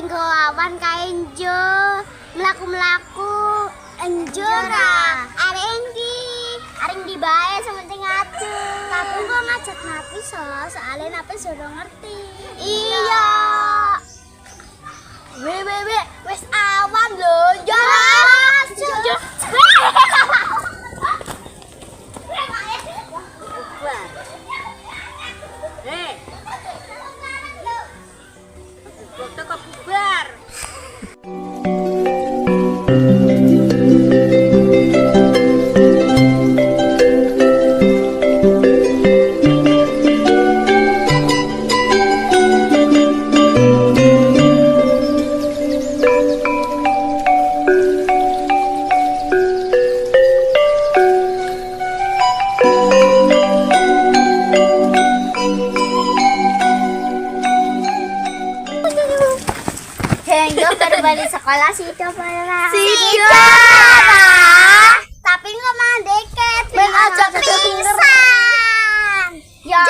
sing awan kae njo mlaku-mlaku enjora areng di bae sementing aduh tapi kok ngajak napi soalnya napi sudah ngerti iya wes awan lho jelas Foto kok bubar. Henggo baru balik sekolah sido pala. Sido. Tapi nggak mau deket. Ben aja pisan. Ya.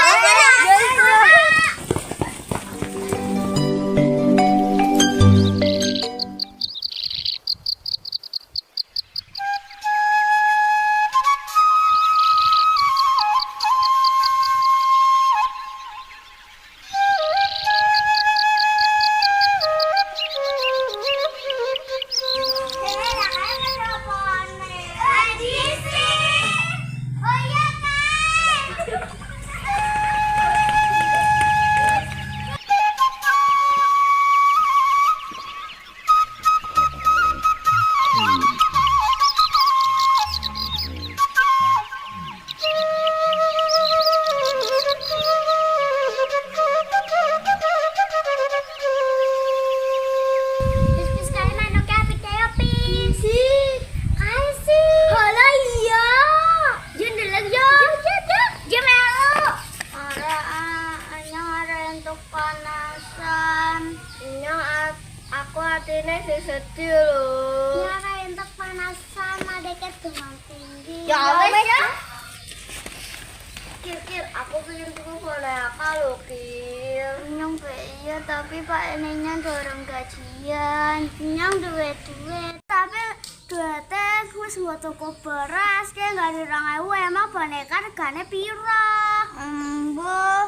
Aku hatinya sih sedih loh. Nyara entuk panasan deket demam tinggi. Ya wes ya. Kir, aku pengen tuku boneka loh, Kir. Nyong iya tapi Pak Enenya dorong gajian. Nyong duit. Tapi duitnya wis nggo tuku beras, kayak enggak ada 2.000 emang boneka regane piro? Mbuh.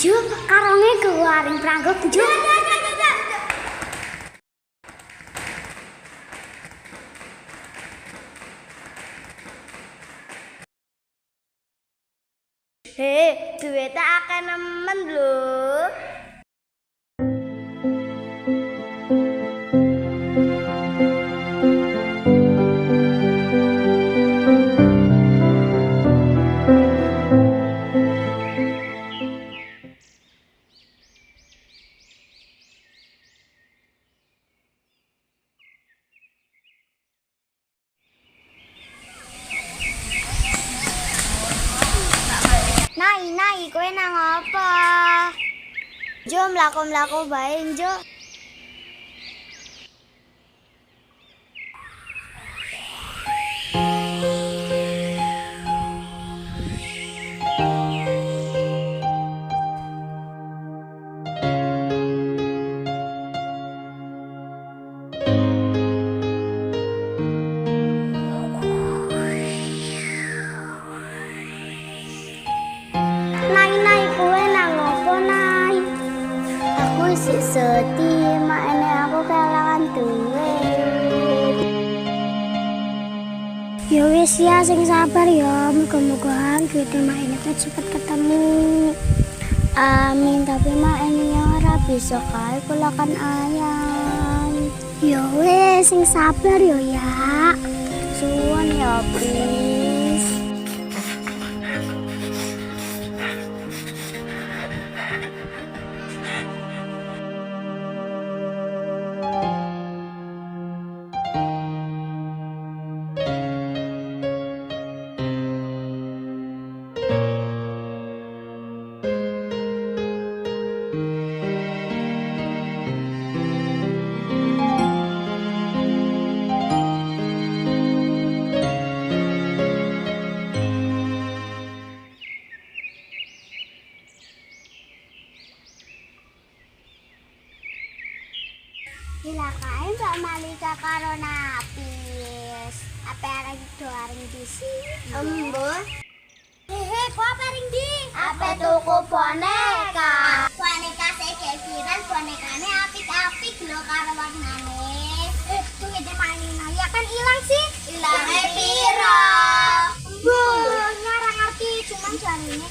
Jo, karone keluaring pranggok Jo. Duitnya akan nemen loh. Nai, kowe nang apa? Jo mlaku-mlaku bae, Jo. Nai, kowe nang apa, Nai? Aku sih sedih, makane aku kehilangan duit. Ya wis ya, sing sabar ya. Muga-muga duit mak ini cepet ketemu. Amin, tapi mak ini ya bisa kae kulakan ayam. Ya wes sing sabar yo ya. Suwun ya, Pis. Gila kae Mbak Malika karo Napis. Apa arek doaring disi? Embuh. Hehe, kok apa ring di? Apa tuku boneka? Boneka saya viral, bonekane apik-apik lho karo warnane. Tunggu deh mainin ya kan hilang sih. Ilange piro? Ngarang ngerti cuman jarine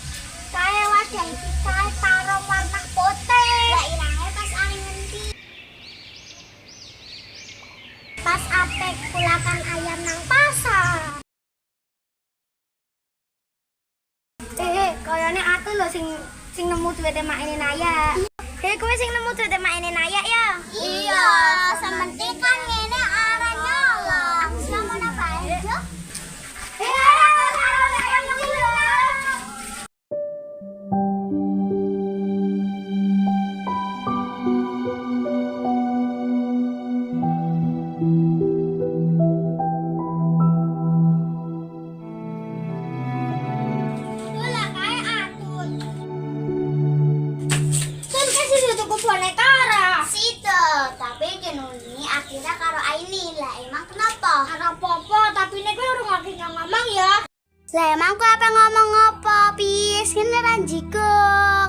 kayak wajah iki kae karo warna putih. Lah ilangnya pas angin ngendi? Pas apek kulakan ayam nang pasar. Kayane aku lho sing nemu duwite mak ini Naya. Kowe sing nemu duwite mak ini Naya ya? Iya, sementing kan ngene arah nyolong. Aku sama napa aja? Boneka ora. Situ, tapi jenuni akhirnya karo Aini lah. Emang kenapa? Ora apa-apa, tapi nek kowe urung lagi ngomong ya. Lah emang ku apa ngomong apa? Pis, kene ranjikuk.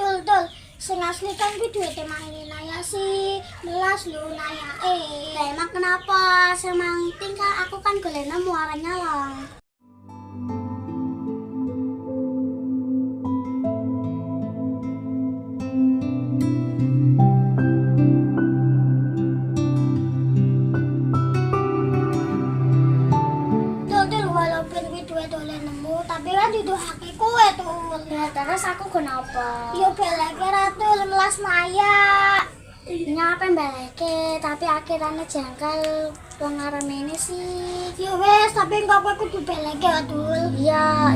Tul, sing asli kan kuwi duwite mak ini Naya sih. Melas lho Naya. Lah emang kenapa? Sementing kan aku kan golek nemu arah nyolong. Tul, walaupun kuwi duwe dole nemu, tapi kan didohake kowe Tul. Ya terus aku kenapa? Yo beleke ra Tul melas Naya. Nyapa mbaleke, tapi akhirnya jangkal wong arane ini sih. Ya wes, tapi engko kowe kudu beleke ya Tul. Ya.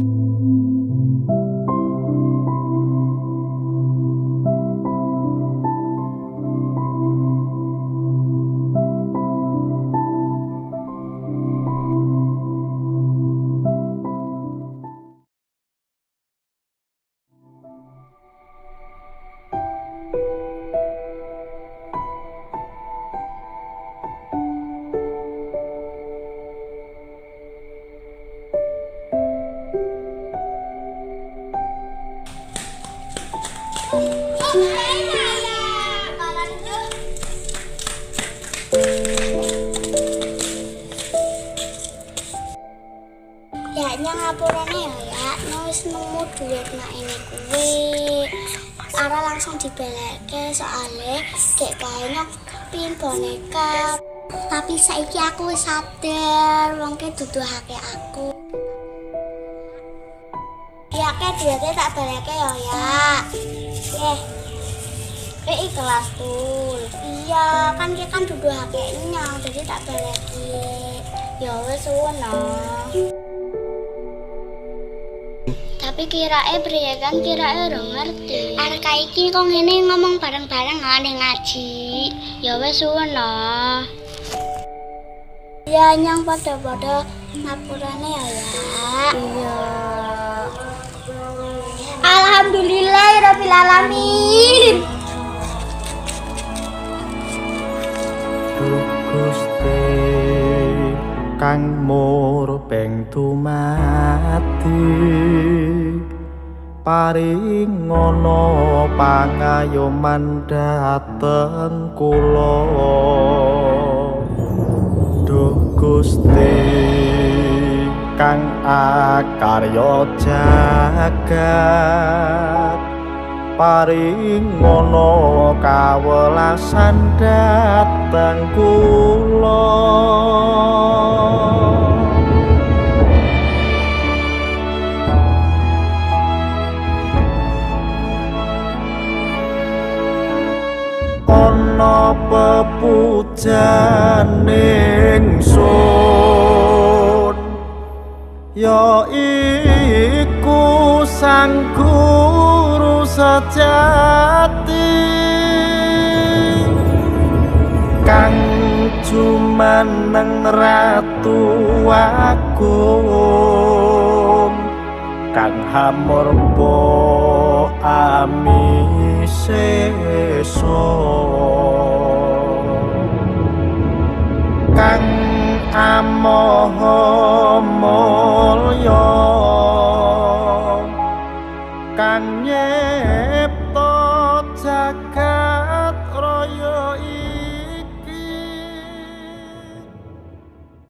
Ya ngapurane ya, wis nemu duit mak ini kuwi. Ara langsung dibeleke soalnya kayak kayaknya pin boneka. Tapi saiki aku wis sadar wong ke duduhake aku. Ya ke duitnya tak beleke ya. Ikhlas Tul. Iya, kan kita kan duduhake nyang jadi tak beleki. Ya wis suwono. Tapi kirae priye kan kirae ora ngerti. Arek iki kok ngene ngomong bareng-bareng ning ngaji. Ya wis suwono. Ya nyang padha-padha ngapurane ya. Iya. Alhamdulillahirabbil alamin. Gusti kang murbeng dumati paring ngono pangayoman dhateng kula. kang akarya jagat paringono kawelasan dhateng kula ana pepujaning sun ya iku sang guru sejati kang jumeneng ratu agung kang hamurba amiseso kang amoho mulya kang nyipta jagat